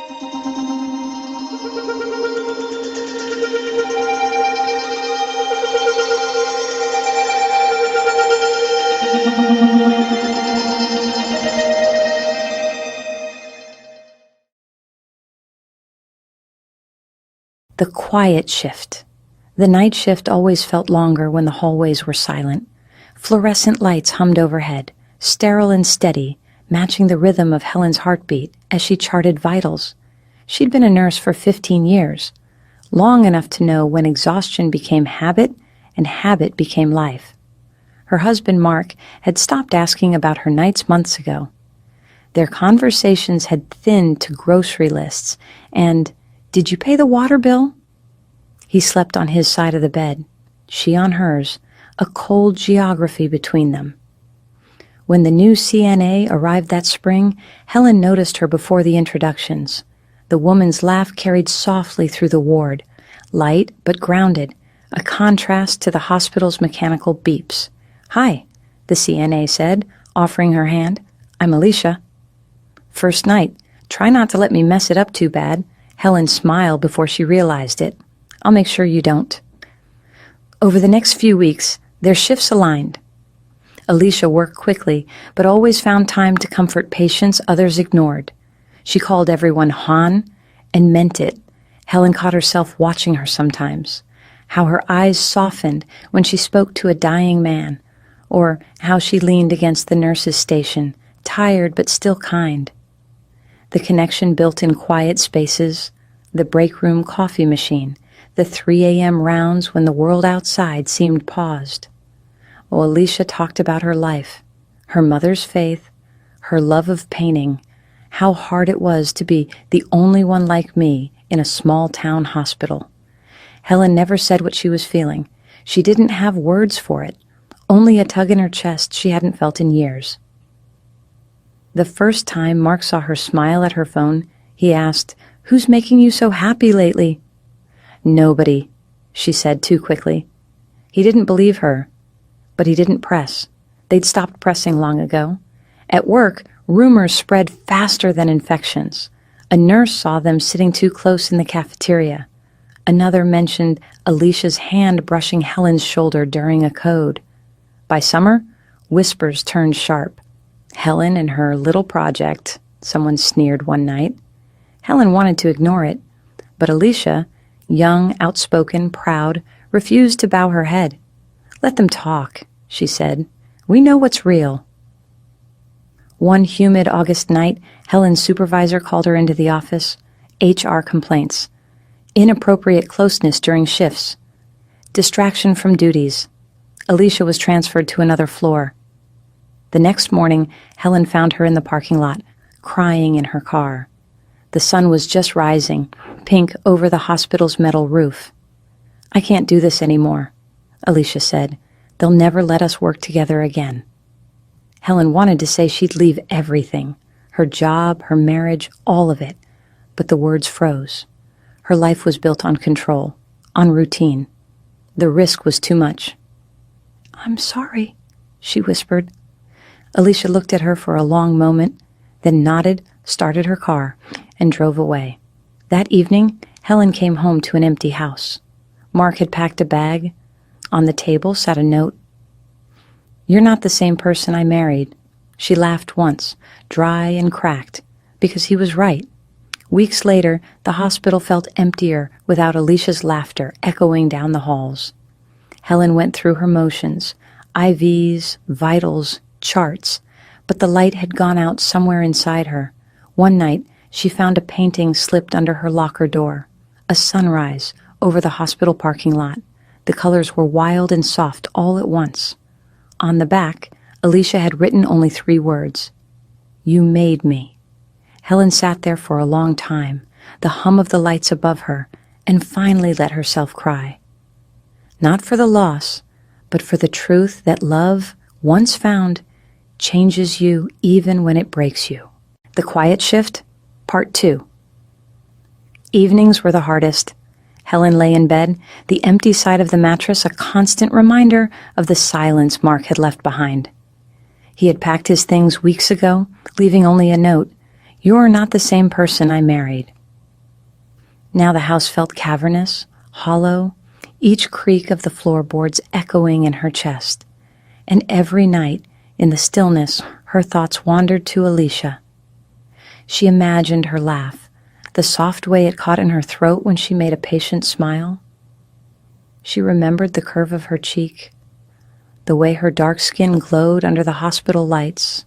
The quiet shift. The night shift always felt longer when the hallways were silent. Fluorescent lights hummed overhead, sterile and steady, matching the rhythm of Helen's heartbeat as she charted vitals. She'd been a nurse for 15 years, long enough to know when exhaustion became habit and habit became life. Her husband, Mark, had stopped asking about her nights months ago. Their conversations had thinned to grocery lists and, "Did you pay the water bill?" He slept on his side of the bed, she on hers, a cold geography between them. When the new CNA arrived that spring, Helen noticed her before the introductions. The woman's laugh carried softly through the ward, light but grounded, a contrast to the hospital's mechanical beeps. "Hi," the CNA said, offering her hand. "I'm Alicia." "First night. Try not to let me mess it up too bad." Helen smiled before she realized it. "I'll make sure you don't." Over the next few weeks, their shifts aligned. Alicia worked quickly, but always found time to comfort patients others ignored. She called everyone Han and meant it. Helen caught herself watching her sometimes, how her eyes softened when she spoke to a dying man, or how she leaned against the nurse's station, tired but still kind. The connection built in quiet spaces, the break room coffee machine, the 3 a.m. rounds when the world outside seemed paused. Oh, Alicia talked about her life, her mother's faith, her love of painting, how hard it was to be the only one like me in a small town hospital. Helen never said what she was feeling. She didn't have words for it, only a tug in her chest she hadn't felt in years. The first time Mark saw her smile at her phone, he asked, "Who's making you so happy lately?" "Nobody," she said too quickly. He didn't believe her, but he didn't press. They'd stopped pressing long ago. At work, rumors spread faster than infections. A nurse saw them sitting too close in the cafeteria. Another mentioned Alicia's hand brushing Helen's shoulder during a code. By summer, whispers turned sharp. Helen and her little project, someone sneered one night. Helen wanted to ignore it, but Alicia, young, outspoken, proud, refused to bow her head. "Let them talk," she said. "We know what's real." One humid August night, Helen's supervisor called her into the office. HR complaints. Inappropriate closeness during shifts. Distraction from duties. Alicia was transferred to another floor. The next morning, Helen found her in the parking lot, crying in her car. The sun was just rising, pink over the hospital's metal roof. "I can't do this anymore," Alicia said. "They'll never let us work together again." Helen wanted to say she'd leave everything, her job, her marriage, all of it, but the words froze. Her life was built on control, on routine. The risk was too much. "I'm sorry," she whispered. Alicia looked at her for a long moment, then nodded, started her car, and drove away. That evening, Helen came home to an empty house. Mark had packed a bag. On the table sat a note. "You're not the same person I married." She laughed once, dry and cracked, because he was right. Weeks later, the hospital felt emptier without Alicia's laughter echoing down the halls. Helen went through her motions, IVs, vitals, charts, but the light had gone out somewhere inside her. One night, she found a painting slipped under her locker door, a sunrise over the hospital parking lot. The colors were wild and soft all at once. On the back, Alicia had written only 3 words. "You made me." Helen sat there for a long time, the hum of the lights above her, and finally let herself cry. Not for the loss, but for the truth that love, once found, changes you even when it breaks you. The Quiet Shift, Part 2. Evenings were the hardest. Helen lay in bed, the empty side of the mattress a constant reminder of the silence Mark had left behind. He had packed his things weeks ago, leaving only a note. "You're not the same person I married." Now the house felt cavernous, hollow, each creak of the floorboards echoing in her chest. And every night, in the stillness, her thoughts wandered to Alicia. She imagined her laugh, the soft way it caught in her throat when she made a patient smile. She remembered the curve of her cheek, the way her dark skin glowed under the hospital lights,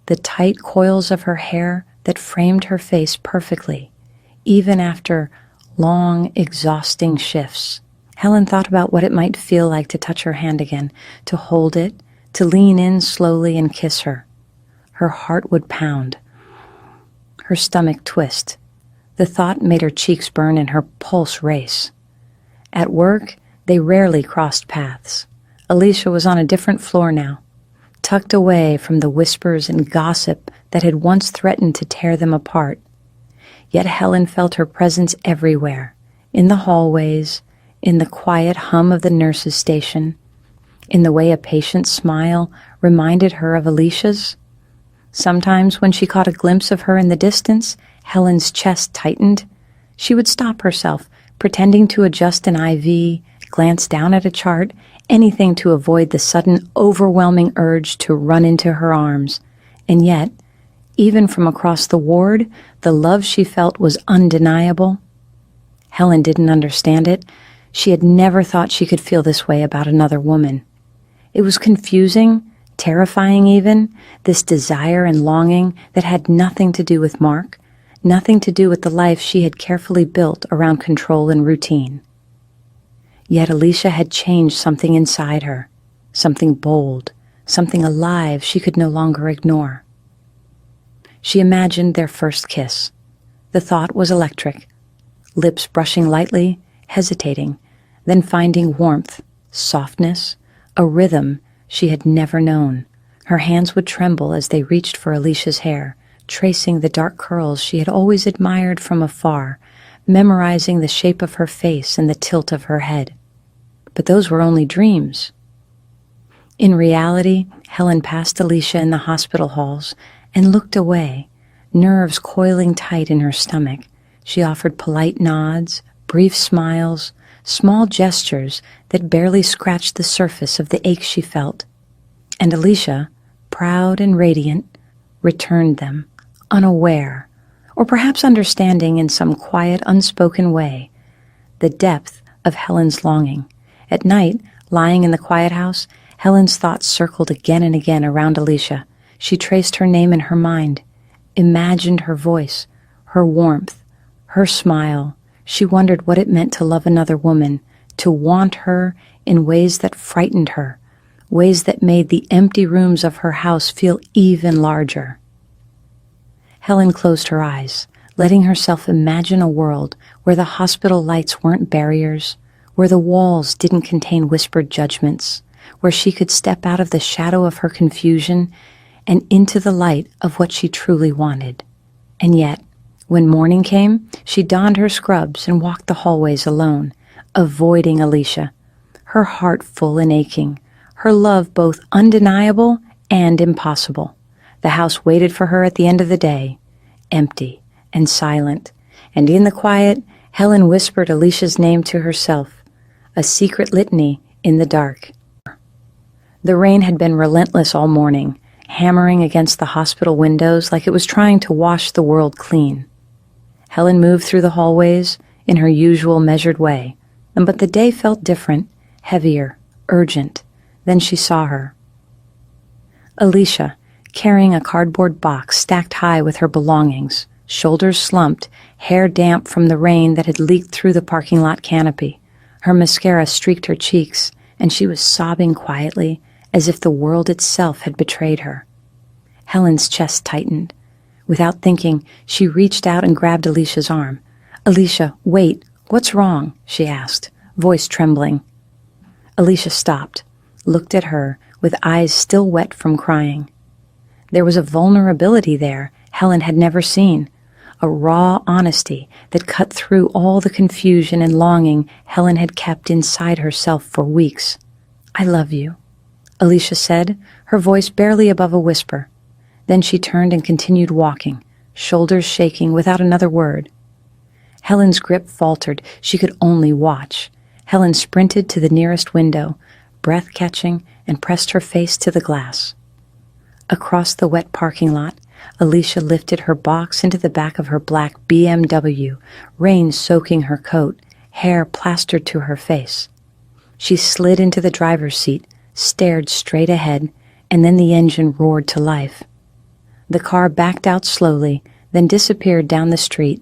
the tight coils of her hair that framed her face perfectly, even after long, exhausting shifts. Helen thought about what it might feel like to touch her hand again, to hold it, to lean in slowly and kiss her. Her heart would pound, her stomach twist. The thought made her cheeks burn and her pulse race. At work, they rarely crossed paths. Alicia was on a different floor now, tucked away from the whispers and gossip that had once threatened to tear them apart. Yet Helen felt her presence everywhere, in the hallways, in the quiet hum of the nurse's station, in the way a patient's smile reminded her of Alicia's. Sometimes when she caught a glimpse of her in the distance, Helen's chest tightened. She would stop herself, pretending to adjust an IV, glance down at a chart, anything to avoid the sudden, overwhelming urge to run into her arms. And yet, even from across the ward, the love she felt was undeniable. Helen didn't understand it. She had never thought she could feel this way about another woman. It was confusing, terrifying even, this desire and longing that had nothing to do with Mark, nothing to do with the life she had carefully built around control and routine. Yet Alicia had changed something inside her, something bold, something alive she could no longer ignore. She imagined their first kiss. The thought was electric, lips brushing lightly, hesitating, then finding warmth, softness, a rhythm she had never known. Her hands would tremble as they reached for Alicia's hair, tracing the dark curls she had always admired from afar, memorizing the shape of her face and the tilt of her head. But those were only dreams. In reality, Helen passed Alicia in the hospital halls and looked away, nerves coiling tight in her stomach. She offered polite nods, brief smiles, small gestures that barely scratched the surface of the ache she felt. And Alicia, proud and radiant, returned them, unaware, or perhaps understanding in some quiet, unspoken way, the depth of Helen's longing. At night, lying in the quiet house, Helen's thoughts circled again and again around Alicia. She traced her name in her mind, imagined her voice, her warmth, her smile. She wondered what it meant to love another woman, to want her in ways that frightened her, ways that made the empty rooms of her house feel even larger. Helen closed her eyes, letting herself imagine a world where the hospital lights weren't barriers, where the walls didn't contain whispered judgments, where she could step out of the shadow of her confusion and into the light of what she truly wanted. And yet, when morning came, she donned her scrubs and walked the hallways alone, avoiding Alicia, her heart full and aching, her love both undeniable and impossible. The house waited for her at the end of the day, empty and silent, and in the quiet, Helen whispered Alicia's name to herself, a secret litany in the dark. The rain had been relentless all morning, hammering against the hospital windows like it was trying to wash the world clean. Helen moved through the hallways in her usual measured way, but the day felt different, heavier, urgent. Then she saw her. Alicia, carrying a cardboard box stacked high with her belongings, shoulders slumped, hair damp from the rain that had leaked through the parking lot canopy. Her mascara streaked her cheeks, and she was sobbing quietly, as if the world itself had betrayed her. Helen's chest tightened. Without thinking, she reached out and grabbed Alicia's arm. "Alicia, wait, what's wrong?" she asked, voice trembling. Alicia stopped, looked at her with eyes still wet from crying. There was a vulnerability there Helen had never seen, a raw honesty that cut through all the confusion and longing Helen had kept inside herself for weeks. "I love you," Alicia said, her voice barely above a whisper. Then she turned and continued walking, shoulders shaking without another word. Helen's grip faltered. She could only watch. Helen sprinted to the nearest window, breath-catching, and pressed her face to the glass. Across the wet parking lot, Alicia lifted her box into the back of her black BMW, rain soaking her coat, hair plastered to her face. She slid into the driver's seat, stared straight ahead, and then the engine roared to life. The car backed out slowly, then disappeared down the street,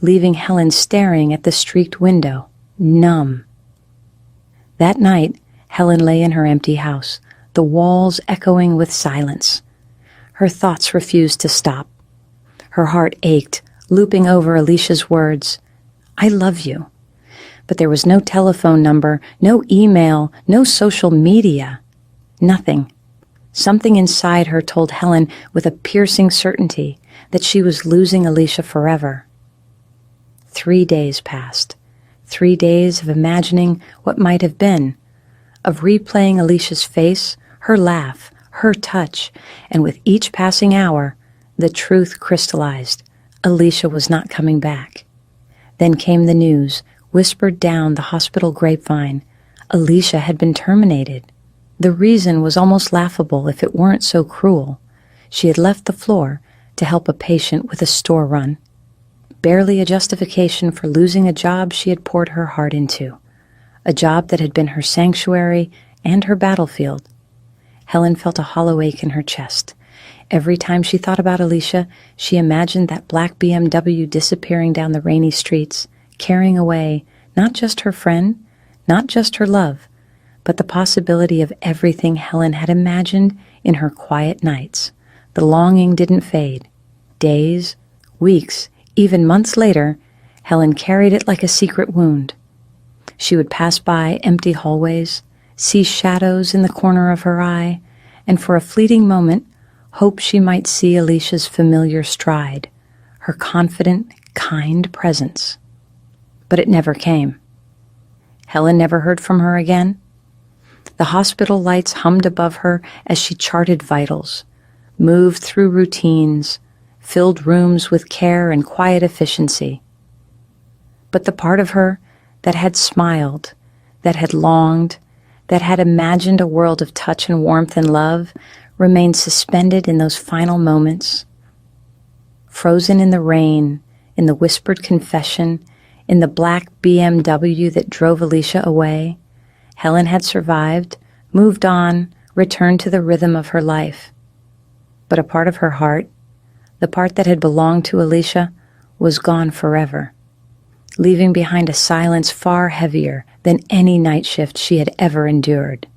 leaving Helen staring at the streaked window, numb. That night, Helen lay in her empty house, the walls echoing with silence. Her thoughts refused to stop. Her heart ached, looping over Alicia's words, "I love you." But there was no telephone number, no email, no social media. Nothing. Something inside her told Helen with a piercing certainty that she was losing Alicia forever. 3 days passed. 3 days of imagining what might have been, of replaying Alicia's face, her laugh, her touch, and with each passing hour, the truth crystallized. Alicia was not coming back. Then came the news, whispered down the hospital grapevine. Alicia had been terminated. The reason was almost laughable if it weren't so cruel. She had left the floor to help a patient with a store run. Barely a justification for losing a job she had poured her heart into. A job that had been her sanctuary and her battlefield. Helen felt a hollow ache in her chest. Every time she thought about Alicia, she imagined that black BMW disappearing down the rainy streets, carrying away not just her friend, not just her love, but the possibility of everything Helen had imagined in her quiet nights. The longing didn't fade. Days, weeks, even months later, Helen carried it like a secret wound. She would pass by empty hallways, see shadows in the corner of her eye, and for a fleeting moment, hope she might see Alicia's familiar stride, her confident, kind presence. But it never came. Helen never heard from her again. The hospital lights hummed above her as she charted vitals, moved through routines, filled rooms with care and quiet efficiency. But the part of her that had smiled, that had longed, that had imagined a world of touch and warmth and love remained suspended in those final moments, frozen in the rain, in the whispered confession, in the black BMW that drove Alicia away. Helen had survived, moved on, returned to the rhythm of her life. But a part of her heart, the part that had belonged to Alicia, was gone forever, leaving behind a silence far heavier than any night shift she had ever endured.